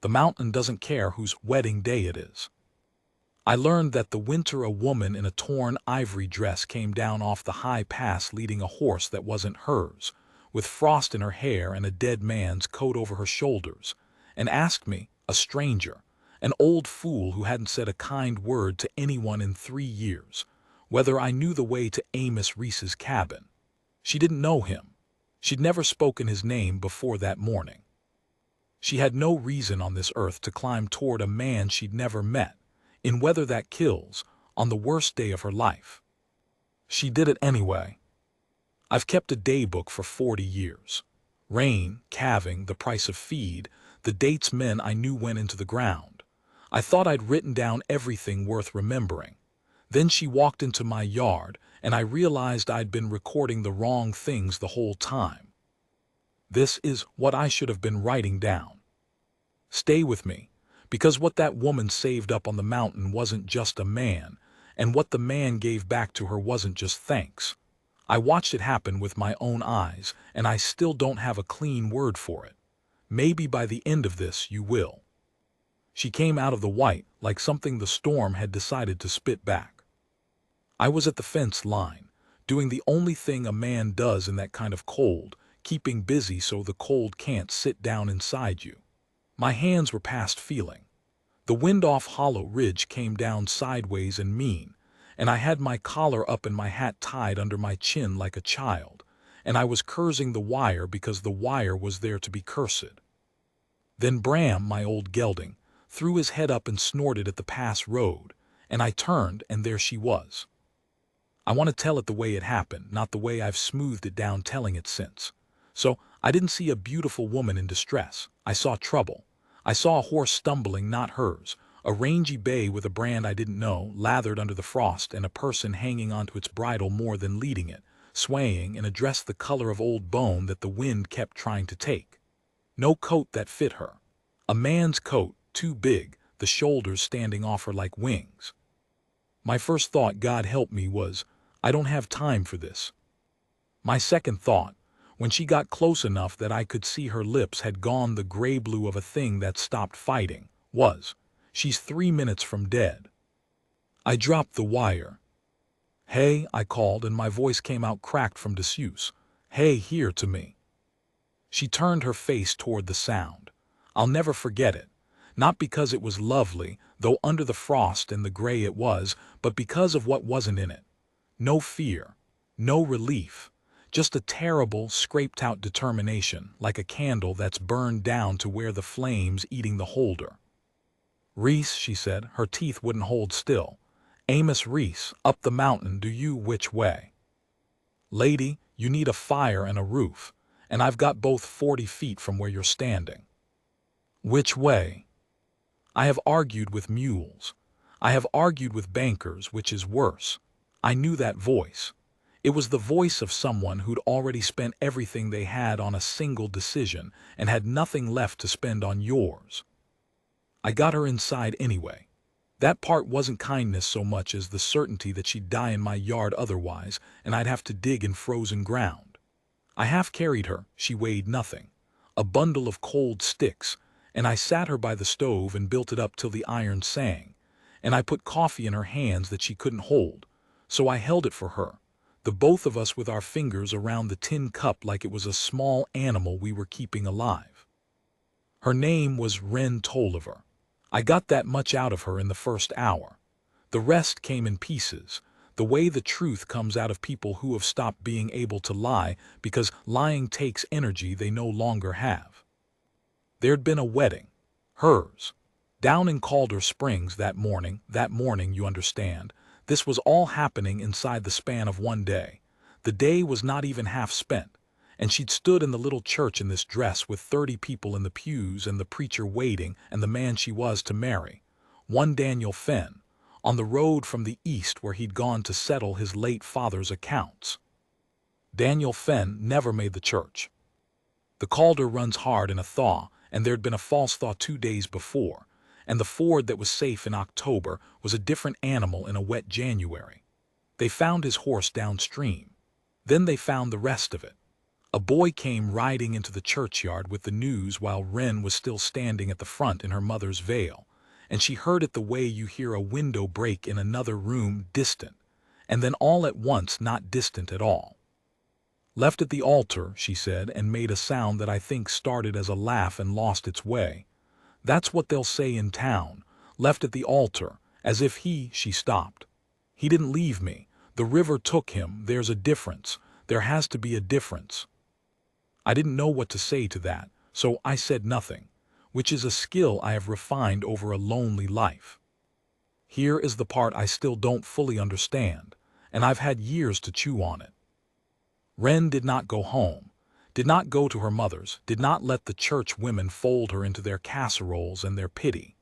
The mountain doesn't care whose wedding day it is. I learned that the winter a woman in a torn ivory dress came down off the high pass leading a horse that wasn't hers, with frost in her hair and a dead man's coat over her shoulders, and asked me, a stranger, an old fool who hadn't said a kind word to anyone in 3 years, whether I knew the way to Amos Reese's cabin. She didn't know him. She'd never spoken his name before that morning. She had no reason on this earth to climb toward a man she'd never met, in weather that kills, on the worst day of her life. She did it anyway. I've kept a daybook for 40 years. Rain, calving, the price of feed, the dates men I knew went into the ground. I thought I'd written down everything worth remembering. Then she walked into my yard, and I realized I'd been recording the wrong things the whole time. This is what I should have been writing down. Stay with me, because what that woman saved up on the mountain wasn't just a man, and what the man gave back to her wasn't just thanks. I watched it happen with my own eyes, and I still don't have a clean word for it. Maybe by the end of this you will. She came out of the white like something the storm had decided to spit back. I was at the fence line, doing the only thing a man does in that kind of cold, keeping busy so the cold can't sit down inside you. My hands were past feeling. The wind off Hollow Ridge came down sideways and mean, and I had my collar up and my hat tied under my chin like a child, and I was cursing the wire because the wire was there to be cursed. Then Bram, my old gelding, threw his head up and snorted at the pass road, and I turned and there she was. I want to tell it the way it happened, not the way I've smoothed it down telling it since. So I didn't see a beautiful woman in distress. I saw trouble. I saw a horse stumbling, not hers, a rangy bay with a brand I didn't know, lathered under the frost, and a person hanging onto its bridle more than leading it, swaying in a dress the color of old bone that the wind kept trying to take. No coat that fit her. A man's coat, too big, the shoulders standing off her like wings. My first thought, God help me, was, I don't have time for this. My second thought, when she got close enough that I could see her lips had gone the gray blue of a thing that stopped fighting, was, she's 3 minutes from dead. I dropped the wire. Hey, I called, and my voice came out cracked from disuse. Hey, here to me. She turned her face toward the sound. I'll never forget it. Not because it was lovely, though under the frost and the gray it was, but because of what wasn't in it. No fear, no relief, just a terrible, scraped-out determination, like a candle that's burned down to where the flame's eating the holder. Reese, she said, her teeth wouldn't hold still. Amos Reese, up the mountain, do you which way? Lady, you need a fire and a roof, and I've got both 40 feet from where you're standing. Which way? I have argued with mules. I have argued with bankers, which is worse. I knew that voice. It was the voice of someone who'd already spent everything they had on a single decision and had nothing left to spend on yours. I got her inside anyway. That part wasn't kindness so much as the certainty that she'd die in my yard otherwise, and I'd have to dig in frozen ground. I half carried her, she weighed nothing, a bundle of cold sticks, and I sat her by the stove and built it up till the iron sang, and I put coffee in her hands that she couldn't hold, so I held it for her, the both of us with our fingers around the tin cup like it was a small animal we were keeping alive. Her name was Wren Tolliver. I got that much out of her in the first hour. The rest came in pieces, the way the truth comes out of people who have stopped being able to lie because lying takes energy they no longer have. There'd been a wedding, hers, down in Calder Springs that morning, you understand. This was all happening inside the span of one day. The day was not even half spent, and she'd stood in the little church in this dress with 30 people in the pews and the preacher waiting and the man she was to marry, one Daniel Fenn, on the road from the east where he'd gone to settle his late father's accounts. Daniel Fenn never made the church. The Calder runs hard in a thaw, and there'd been a false thaw 2 days before, and the ford that was safe in October was a different animal in a wet January. They found his horse downstream. Then they found the rest of it. A boy came riding into the churchyard with the news while Wren was still standing at the front in her mother's veil, and she heard it the way you hear a window break in another room distant, and then all at once not distant at all. "Left at the altar," she said, and made a sound that I think started as a laugh and lost its way. "That's what they'll say in town, left at the altar, as if she stopped. He didn't leave me. The river took him. There's a difference. There has to be a difference." I didn't know what to say to that, so I said nothing, which is a skill I have refined over a lonely life. Here is the part I still don't fully understand, and I've had years to chew on it. Wren did not go home, did not go to her mother's, did not let the church women fold her into their casseroles and their pity.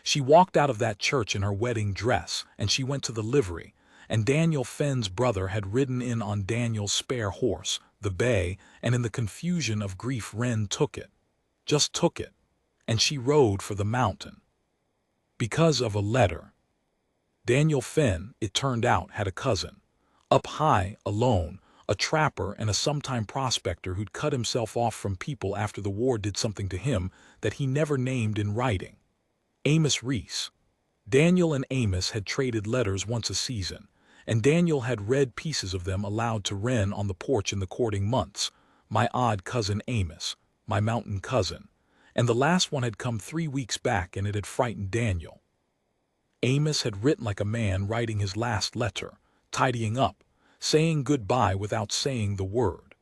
She walked out of that church in her wedding dress, and she went to the livery, and Daniel Fenn's brother had ridden in on Daniel's spare horse, the bay, and in the confusion of grief Wren took it, just took it, and she rode for the mountain. Because of a letter. Daniel Fenn, it turned out, had a cousin, up high, alone, a trapper and a sometime prospector who'd cut himself off from people after the war did something to him that he never named in writing. Amos Reese. Daniel and Amos had traded letters once a season, and Daniel had read pieces of them aloud to Wren on the porch in the courting months, my odd cousin Amos, my mountain cousin, and the last one had come 3 weeks back and it had frightened Daniel. Amos had written like a man writing his last letter, tidying up, saying goodbye without saying the word.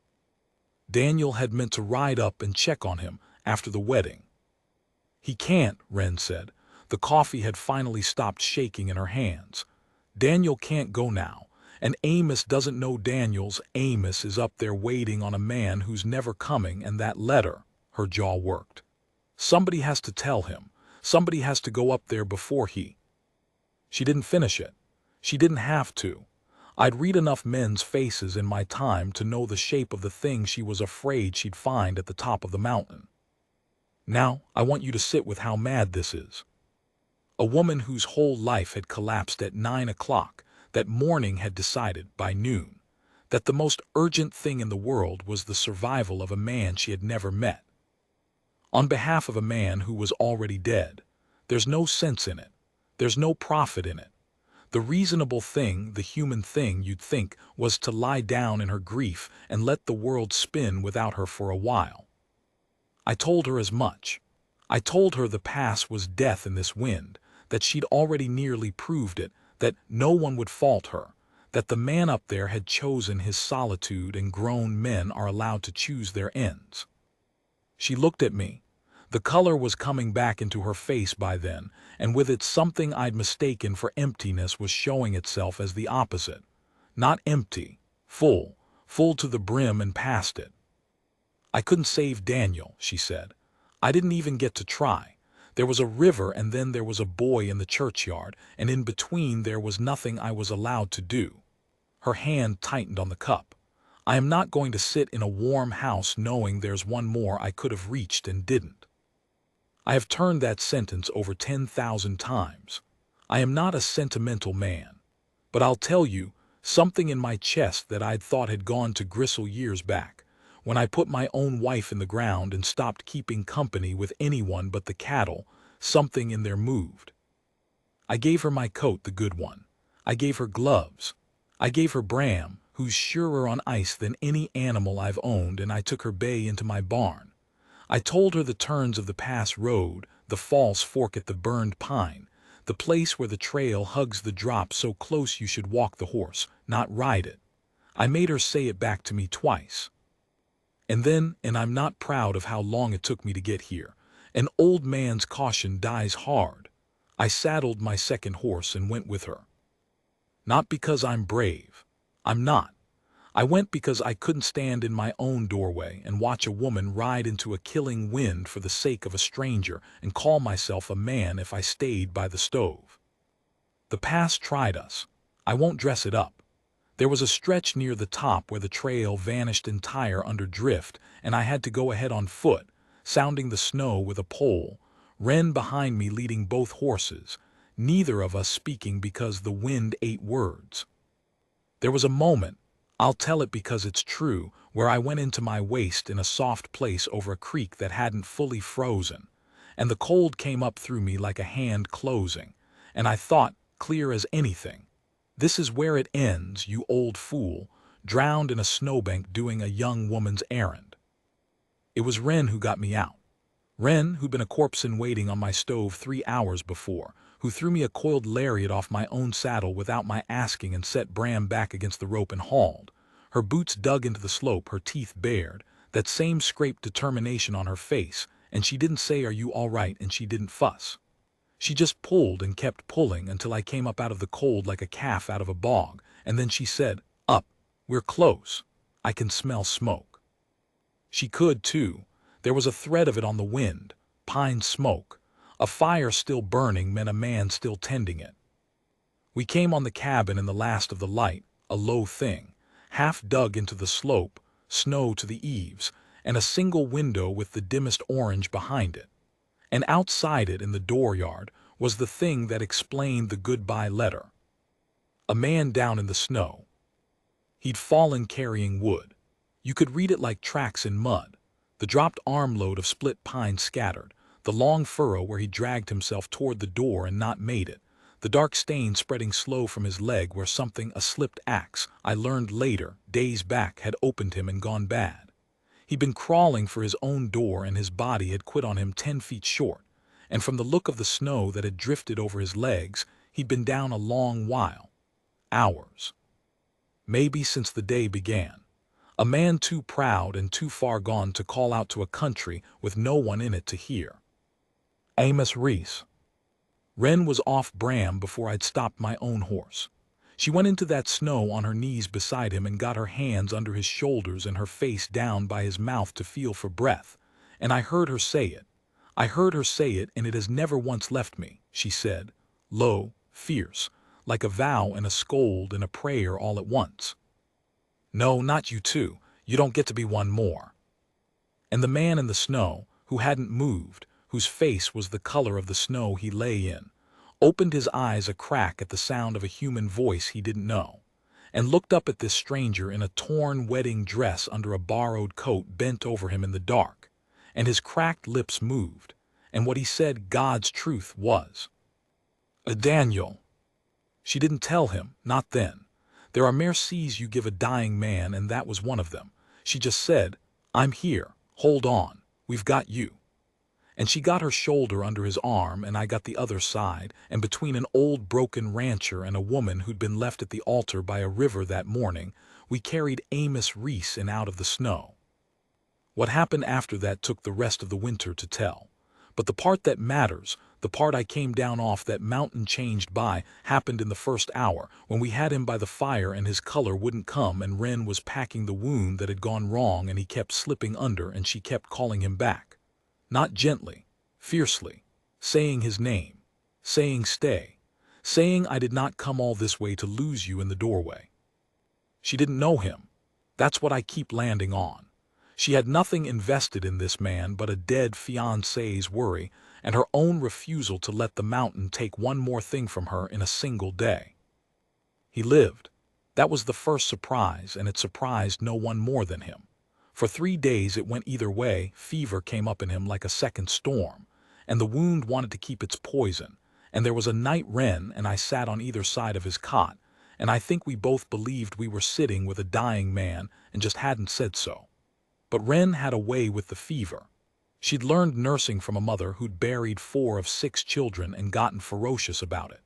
Daniel had meant to ride up and check on him after the wedding. "He can't," Wren said. The coffee had finally stopped shaking in her hands. "Daniel can't go now, and Amos doesn't know Daniel's. Amos is up there waiting on a man who's never coming, and that letter," her jaw worked. "Somebody has to tell him. Somebody has to go up there before he—" She didn't finish it. She didn't have to. I'd read enough men's faces in my time to know the shape of the thing she was afraid she'd find at the top of the mountain. "Now, I want you to sit with how mad this is." A woman whose whole life had collapsed at 9 o'clock that morning had decided, by noon, that the most urgent thing in the world was the survival of a man she had never met. On behalf of a man who was already dead, there's no sense in it. There's no profit in it. The reasonable thing, the human thing, you'd think, was to lie down in her grief and let the world spin without her for a while. I told her as much. I told her the pass was death in this wind, that she'd already nearly proved it, that no one would fault her, that the man up there had chosen his solitude and grown men are allowed to choose their ends. She looked at me. The color was coming back into her face by then, and with it something I'd mistaken for emptiness was showing itself as the opposite. Not empty, full, full to the brim and past it. "I couldn't save Daniel," she said. "I didn't even get to try. There was a river and then there was a boy in the churchyard, and in between there was nothing I was allowed to do." Her hand tightened on the cup. "I am not going to sit in a warm house knowing there's one more I could have reached and didn't." I have turned that sentence over 10,000 times. I am not a sentimental man. But I'll tell you, something in my chest that I'd thought had gone to gristle years back, when I put my own wife in the ground and stopped keeping company with anyone but the cattle, something in there moved. I gave her my coat, the good one. I gave her gloves. I gave her Bram, who's surer on ice than any animal I've owned, and I took her bay into my barn. I told her the turns of the pass road, the false fork at the burned pine, the place where the trail hugs the drop so close you should walk the horse, not ride it. I made her say it back to me twice. And then, and I'm not proud of how long it took me to get here, an old man's caution dies hard. I saddled my second horse and went with her. Not because I'm brave. I'm not. I went because I couldn't stand in my own doorway and watch a woman ride into a killing wind for the sake of a stranger and call myself a man if I stayed by the stove. The past tried us. I won't dress it up. There was a stretch near the top where the trail vanished entire under drift, and I had to go ahead on foot, sounding the snow with a pole, Wren behind me leading both horses, neither of us speaking because the wind ate words. There was a moment, I'll tell it because it's true, where I went into my waist in a soft place over a creek that hadn't fully frozen, and the cold came up through me like a hand closing, and I thought, clear as anything, this is where it ends, you old fool, drowned in a snowbank doing a young woman's errand. It was Wren who got me out. Wren, who'd been a corpse in waiting on my stove 3 hours before, who threw me a coiled lariat off my own saddle without my asking and set Bram back against the rope and hauled. Her boots dug into the slope, her teeth bared, that same scraped determination on her face, and she didn't say, "Are you all right?" and she didn't fuss. She just pulled and kept pulling until I came up out of the cold like a calf out of a bog, and then she said, "Up, we're close. I can smell smoke." She could, too. There was a thread of it on the wind, pine smoke. A fire still burning meant a man still tending it. We came on the cabin in the last of the light, a low thing, half dug into the slope, snow to the eaves, and a single window with the dimmest orange behind it. And outside it, in the dooryard, was the thing that explained the goodbye letter. A man down in the snow. He'd fallen carrying wood. You could read it like tracks in mud. The dropped armload of split pine scattered, the long furrow where he dragged himself toward the door and not made it, the dark stain spreading slow from his leg where something, a slipped axe, I learned later, days back, had opened him and gone bad. He'd been crawling for his own door and his body had quit on him 10 feet short, and from the look of the snow that had drifted over his legs, he'd been down a long while. Hours. Maybe since the day began. A man too proud and too far gone to call out to a country with no one in it to hear. Amos Reese. Wren was off Bram before I'd stopped my own horse. She went into that snow on her knees beside him and got her hands under his shoulders and her face down by his mouth to feel for breath, and I heard her say it. I heard her say it, and it has never once left me, she said, low, fierce, like a vow and a scold and a prayer all at once. "No, not you too. You don't get to be one more." And the man in the snow, who hadn't moved, whose face was the color of the snow he lay in, opened his eyes a crack at the sound of a human voice he didn't know, and looked up at this stranger in a torn wedding dress under a borrowed coat bent over him in the dark, and his cracked lips moved, and what he said, God's truth, was, Daniel." She didn't tell him, not then. There are mercies you give a dying man, and that was one of them. She just said, "I'm here, hold on, we've got you." And she got her shoulder under his arm, and I got the other side, and between an old broken rancher and a woman who'd been left at the altar by a river that morning, we carried Amos Reese in out of the snow. What happened after that took the rest of the winter to tell. But the part that matters, the part I came down off that mountain changed by, happened in the first hour, when we had him by the fire and his color wouldn't come, and Wren was packing the wound that had gone wrong, and he kept slipping under, and she kept calling him back. Not gently, fiercely, saying his name, saying stay, saying I did not come all this way to lose you in the doorway. She didn't know him. That's what I keep landing on. She had nothing invested in this man but a dead fiancé's worry and her own refusal to let the mountain take one more thing from her in a single day. He lived. That was the first surprise, and it surprised no one more than him. For 3 days it went either way. Fever came up in him like a second storm, and the wound wanted to keep its poison, and there was a night Wren and I sat on either side of his cot, and I think we both believed we were sitting with a dying man and just hadn't said so. But Wren had a way with the fever. She'd learned nursing from a mother who'd buried 4 of 6 children and gotten ferocious about it.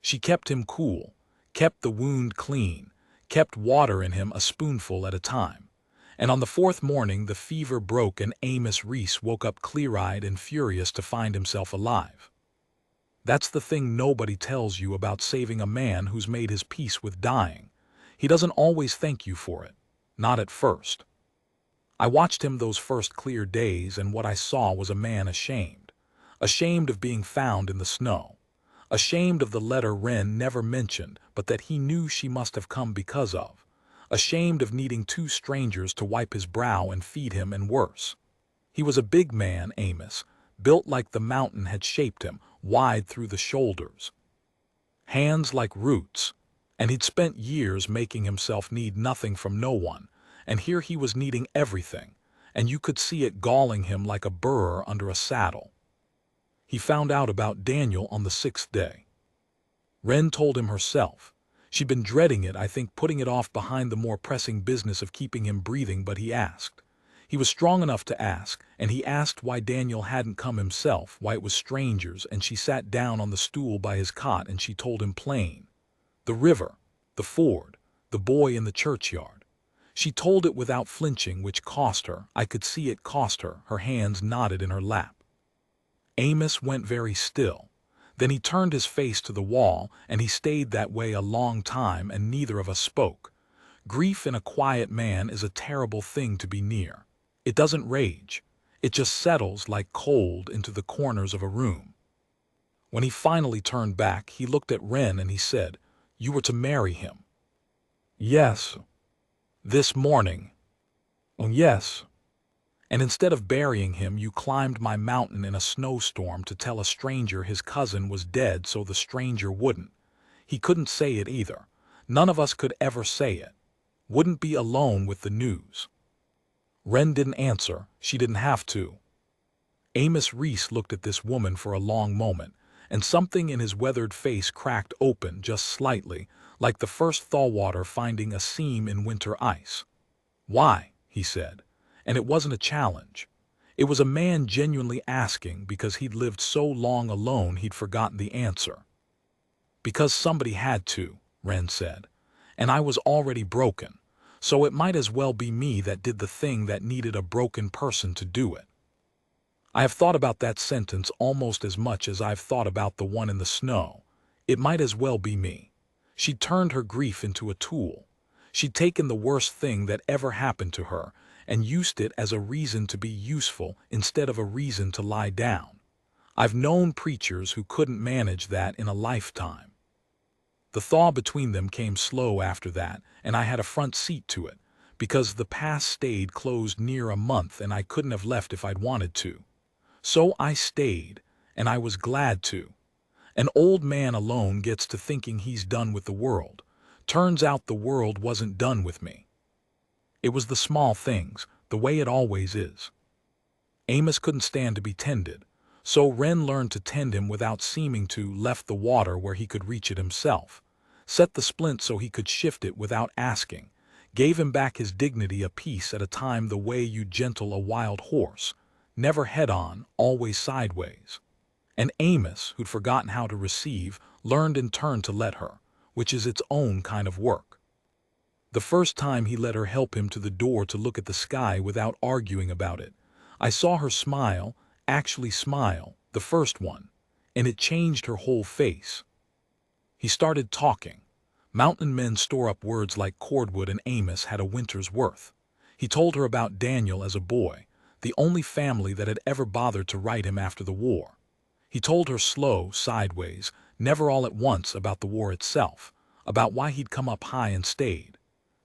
She kept him cool, kept the wound clean, kept water in him a spoonful at a time. And on the 4th morning the fever broke and Amos Reese woke up clear-eyed and furious to find himself alive. That's the thing nobody tells you about saving a man who's made his peace with dying. He doesn't always thank you for it. Not at first. I watched him those first clear days, and what I saw was a man ashamed. Ashamed of being found in the snow. Ashamed of the letter Wren never mentioned, but that he knew she must have come because of. Ashamed of needing 2 strangers to wipe his brow and feed him, and worse. He was a big man, Amos, built like the mountain had shaped him, wide through the shoulders. Hands like roots, and he'd spent years making himself need nothing from no one, and here he was needing everything, and you could see it galling him like a burr under a saddle. He found out about Daniel on the 6th day. Wren told him herself. She'd been dreading it, I think, putting it off behind the more pressing business of keeping him breathing, but he asked. He was strong enough to ask, and he asked why Daniel hadn't come himself, why it was strangers, and she sat down on the stool by his cot and she told him plain. The river, the ford, the boy in the churchyard. She told it without flinching, which cost her, I could see it cost her, her hands knotted in her lap. Amos went very still. Then he turned his face to the wall, and he stayed that way a long time, and neither of us spoke. Grief in a quiet man is a terrible thing to be near. It doesn't rage. It just settles like cold into the corners of a room. When he finally turned back, he looked at Wren and he said, "You were to marry him." "Yes." "This morning." "Oh, yes." "And instead of burying him, you climbed my mountain in a snowstorm to tell a stranger his cousin was dead so the stranger wouldn't. He couldn't say it either. None of us could ever say it. Wouldn't be alone with the news." Wren didn't answer. She didn't have to. Amos Reese looked at this woman for a long moment, and something in his weathered face cracked open just slightly, like the first thaw-water finding a seam in winter ice. "Why?" he said. And it wasn't a challenge. It was a man genuinely asking because he'd lived so long alone he'd forgotten the answer. "Because somebody had to," Wren said. "And I was already broken, so it might as well be me that did the thing that needed a broken person to do it." I have thought about that sentence almost as much as I've thought about the one in the snow. It might as well be me. She'd turned her grief into a tool. She'd taken the worst thing that ever happened to her and used it as a reason to be useful instead of a reason to lie down. I've known preachers who couldn't manage that in a lifetime. The thaw between them came slow after that, and I had a front seat to it, because the pass stayed closed near a month and I couldn't have left if I'd wanted to. So I stayed, and I was glad to. An old man alone gets to thinking he's done with the world. Turns out the world wasn't done with me. It was the small things, the way it always is. Amos couldn't stand to be tended, so Wren learned to tend him without seeming to, left the water where he could reach it himself, set the splint so he could shift it without asking, gave him back his dignity a piece at a time the way you gentle a wild horse, never head-on, always sideways. And Amos, who'd forgotten how to receive, learned in turn to let her, which is its own kind of work. The first time he let her help him to the door to look at the sky without arguing about it, I saw her smile, actually smile, the first one, and it changed her whole face. He started talking. Mountain men store up words like cordwood, and Amos had a winter's worth. He told her about Daniel as a boy, the only family that had ever bothered to write him after the war. He told her slow, sideways, never all at once, about the war itself, about why he'd come up high and stayed.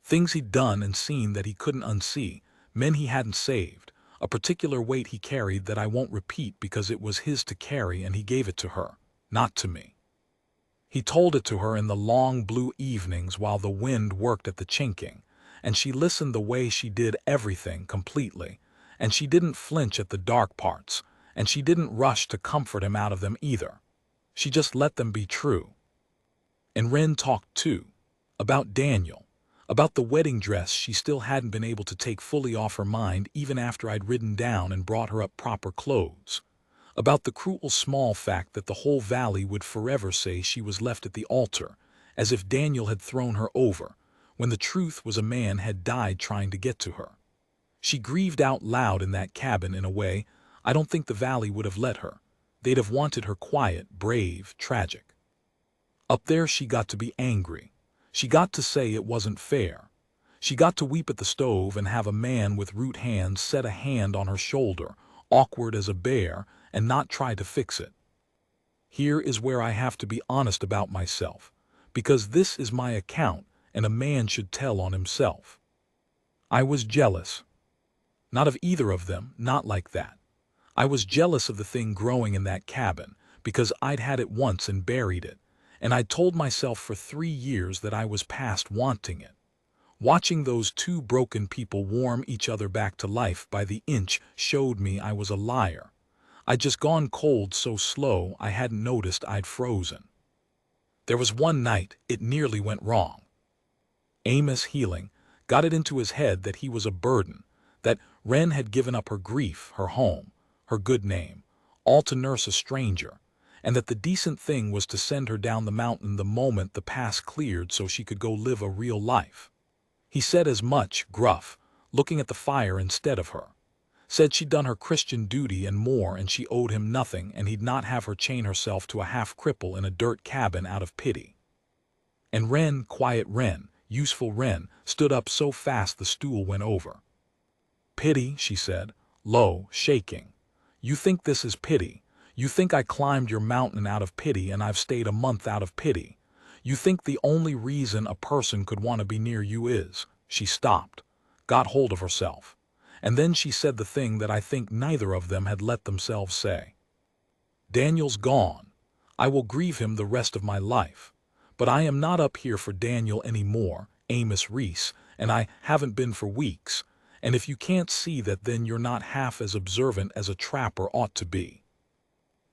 Things he'd done and seen that he couldn't unsee, men he hadn't saved, a particular weight he carried that I won't repeat because it was his to carry and he gave it to her, not to me. He told it to her in the long blue evenings while the wind worked at the chinking, and she listened the way she did everything completely, and she didn't flinch at the dark parts, and she didn't rush to comfort him out of them either. She just let them be true. And Wren talked too, about Daniel, about the wedding dress she still hadn't been able to take fully off her mind even after I'd ridden down and brought her up proper clothes, about the cruel small fact that the whole valley would forever say she was left at the altar, as if Daniel had thrown her over, when the truth was a man had died trying to get to her. She grieved out loud in that cabin in a way I don't think the valley would have let her. They'd have wanted her quiet, brave, tragic. Up there she got to be angry. She got to say it wasn't fair. She got to weep at the stove and have a man with root hands set a hand on her shoulder, awkward as a bear, and not try to fix it. Here is where I have to be honest about myself, because this is my account and a man should tell on himself. I was jealous. Not of either of them, not like that. I was jealous of the thing growing in that cabin, because I'd had it once and buried it, and I'd told myself for 3 years that I was past wanting it. Watching those two broken people warm each other back to life by the inch showed me I was a liar. I'd just gone cold so slow I hadn't noticed I'd frozen. There was one night it nearly went wrong. Amos, healing, got it into his head that he was a burden, that Wren had given up her grief, her home, her good name, all to nurse a stranger, and that the decent thing was to send her down the mountain the moment the pass cleared so she could go live a real life. He said as much, gruff, looking at the fire instead of her. Said she'd done her Christian duty and more, and she owed him nothing, and he'd not have her chain herself to a half-cripple in a dirt cabin out of pity. And Wren, quiet Wren, useful Wren, stood up so fast the stool went over. "Pity," she said, low, shaking. "You think this is pity. You think I climbed your mountain out of pity and I've stayed a month out of pity. You think the only reason a person could want to be near you is—" She stopped, got hold of herself, and then she said the thing that I think neither of them had let themselves say. "Daniel's gone. I will grieve him the rest of my life. But I am not up here for Daniel any more, Amos Reese, and I haven't been for weeks, and if you can't see that, then you're not half as observant as a trapper ought to be."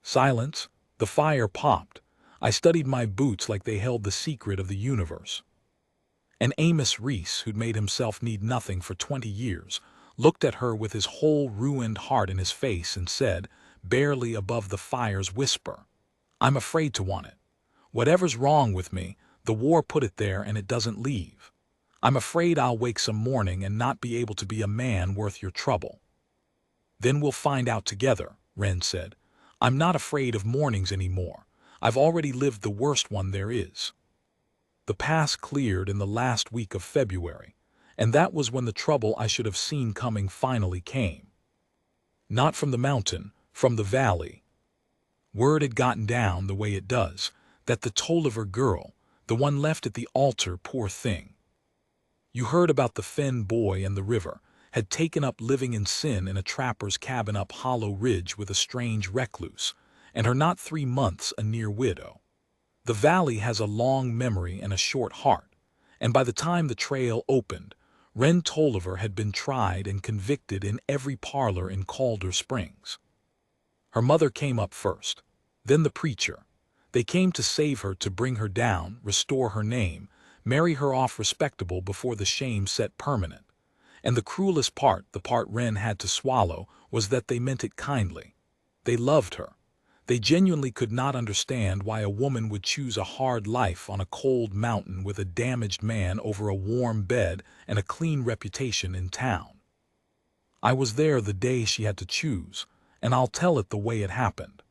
Silence. The fire popped. I studied my boots like they held the secret of the universe. And Amos Reese, who'd made himself need nothing for 20 years, looked at her with his whole ruined heart in his face and said, barely above the fire's whisper, "I'm afraid to want it. Whatever's wrong with me, the war put it there and it doesn't leave. I'm afraid I'll wake some morning and not be able to be a man worth your trouble." "Then we'll find out together," Wren said. "I'm not afraid of mornings anymore. I've already lived the worst one there is." The pass cleared in the last week of February, and that was when the trouble I should have seen coming finally came. Not from the mountain, from the valley. Word had gotten down the way it does, that the Tolliver girl, the one left at the altar, poor thing. You heard about the Fenn boy and the river, had taken up living in sin in a trapper's cabin up Hollow Ridge with a strange recluse, and her not 3 months a near widow. The valley has a long memory and a short heart, and by the time the trail opened, Wren Tolliver had been tried and convicted in every parlor in Calder Springs. Her mother came up first, then the preacher. They came to save her, to bring her down, restore her name, marry her off respectable before the shame set permanent. And the cruelest part, the part Wren had to swallow, was that they meant it kindly. They loved her. They genuinely could not understand why a woman would choose a hard life on a cold mountain with a damaged man over a warm bed and a clean reputation in town. I was there the day she had to choose, and I'll tell it the way it happened.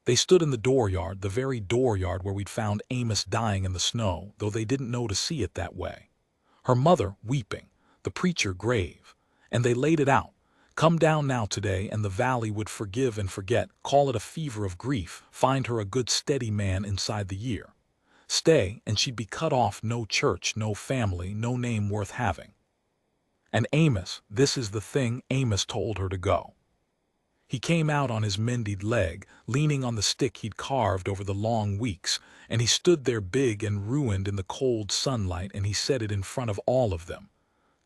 They stood in the dooryard, the very dooryard where we'd found Amos dying in the snow, though they didn't know to see it that way. Her mother weeping, the preacher grave, and they laid it out. Come down now today, and the valley would forgive and forget, call it a fever of grief, find her a good steady man inside the year. Stay, and she'd be cut off, no church, no family, no name worth having. And Amos, this is the thing, Amos told her to go. He came out on his mended leg, leaning on the stick he'd carved over the long weeks, and he stood there big and ruined in the cold sunlight, and he said it in front of all of them.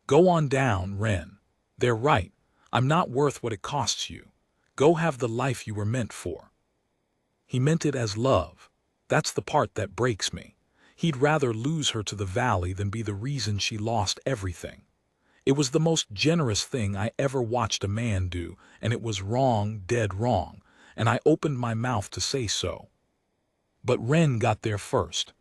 "Go on down, Wren. They're right. I'm not worth what it costs you. Go have the life you were meant for." He meant it as love. That's the part that breaks me. He'd rather lose her to the valley than be the reason she lost everything. It was the most generous thing I ever watched a man do, and it was wrong, dead wrong, and I opened my mouth to say so. But Wren got there first.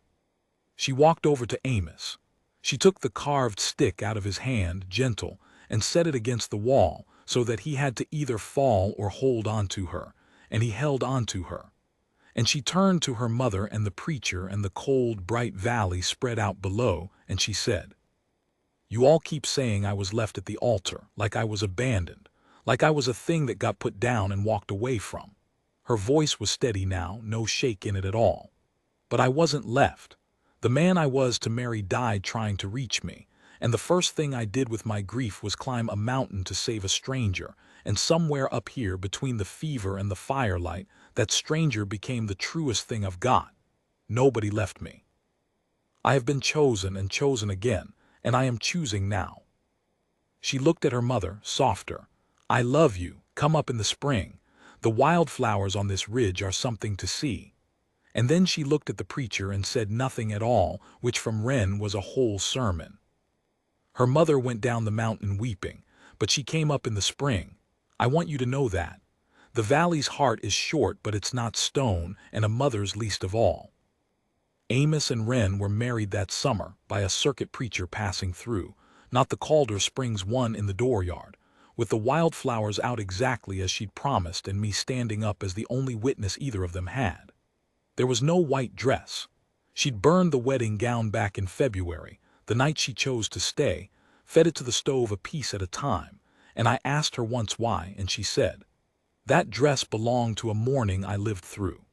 She walked over to Amos. She took the carved stick out of his hand, gentle, and set it against the wall, so that he had to either fall or hold on to her, and he held on to her. And she turned to her mother and the preacher and the cold, bright valley spread out below, and she said, "You all keep saying I was left at the altar, like I was abandoned, like I was a thing that got put down and walked away from." Her voice was steady now, no shake in it at all. "But I wasn't left. The man I was to marry died trying to reach me, and the first thing I did with my grief was climb a mountain to save a stranger, and somewhere up here between the fever and the firelight, that stranger became the truest thing I've got. Nobody left me. I have been chosen and chosen again, and I am choosing now." She looked at her mother, softer. "I love you, come up in the spring. The wildflowers on this ridge are something to see." And then she looked at the preacher and said nothing at all, which from Wren was a whole sermon. Her mother went down the mountain weeping, but she came up in the spring. I want you to know that. The valley's heart is short, but it's not stone, and a mother's least of all. Amos and Wren were married that summer by a circuit preacher passing through, not the Calder Springs one in the dooryard, with the wildflowers out exactly as she'd promised and me standing up as the only witness either of them had. There was no white dress. She'd burned the wedding gown back in February, the night she chose to stay, fed it to the stove a piece at a time, and I asked her once why, and she said, "That dress belonged to a morning I lived through.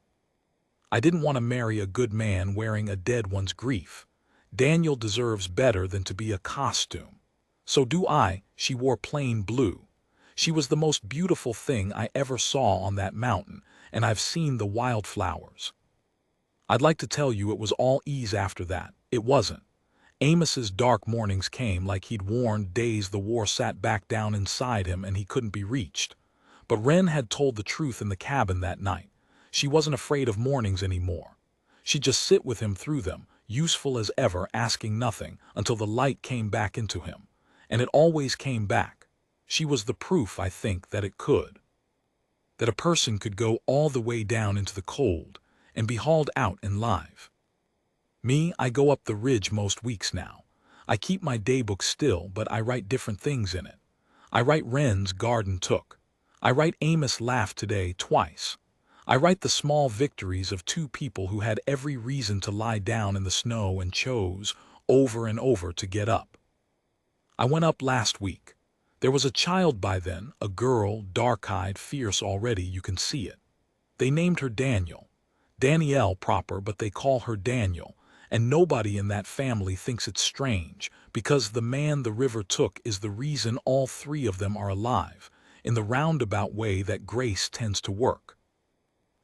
I didn't want to marry a good man wearing a dead one's grief. Daniel deserves better than to be a costume. So do I." She wore plain blue. She was the most beautiful thing I ever saw on that mountain, and I've seen the wildflowers. I'd like to tell you it was all ease after that. It wasn't. Amos's dark mornings came like he'd worn days the war sat back down inside him and he couldn't be reached. But Wren had told the truth in the cabin that night. She wasn't afraid of mornings anymore. She'd just sit with him through them, useful as ever, asking nothing, until the light came back into him. And it always came back. She was the proof, I think, that it could. That a person could go all the way down into the cold and be hauled out and live. Me, I go up the ridge most weeks now. I keep my daybook still, but I write different things in it. I write Wren's garden took. I write Amos laughed today twice. I write the small victories of two people who had every reason to lie down in the snow and chose, over and over, to get up. I went up last week. There was a child by then, a girl, dark-eyed, fierce already, you can see it. They named her Daniel. Danielle proper, but they call her Daniel, and nobody in that family thinks it's strange, because the man the river took is the reason all three of them are alive, in the roundabout way that grace tends to work.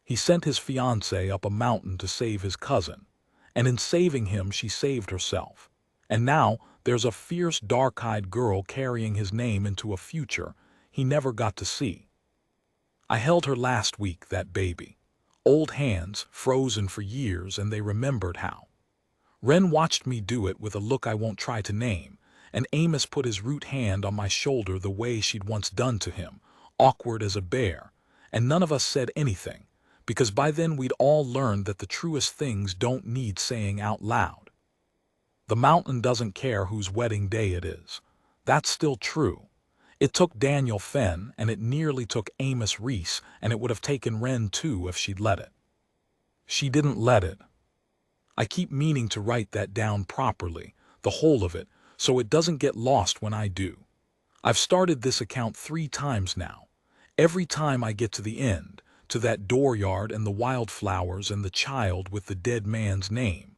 He sent his fiancée up a mountain to save his cousin, and in saving him she saved herself. And now there's a fierce dark-eyed girl carrying his name into a future he never got to see. I held her last week, that baby. Old hands, frozen for years, and they remembered how. Wren watched me do it with a look I won't try to name, and Amos put his root hand on my shoulder the way she'd once done to him, awkward as a bear, and none of us said anything, because by then we'd all learned that the truest things don't need saying out loud. The mountain doesn't care whose wedding day it is. That's still true. It took Daniel Fenn, and it nearly took Amos Reese, and it would have taken Wren too if she'd let it. She didn't let it. I keep meaning to write that down properly, the whole of it, so it doesn't get lost when I do. I've started this account 3 times now. Every time I get to the end, to that dooryard and the wildflowers and the child with the dead man's name,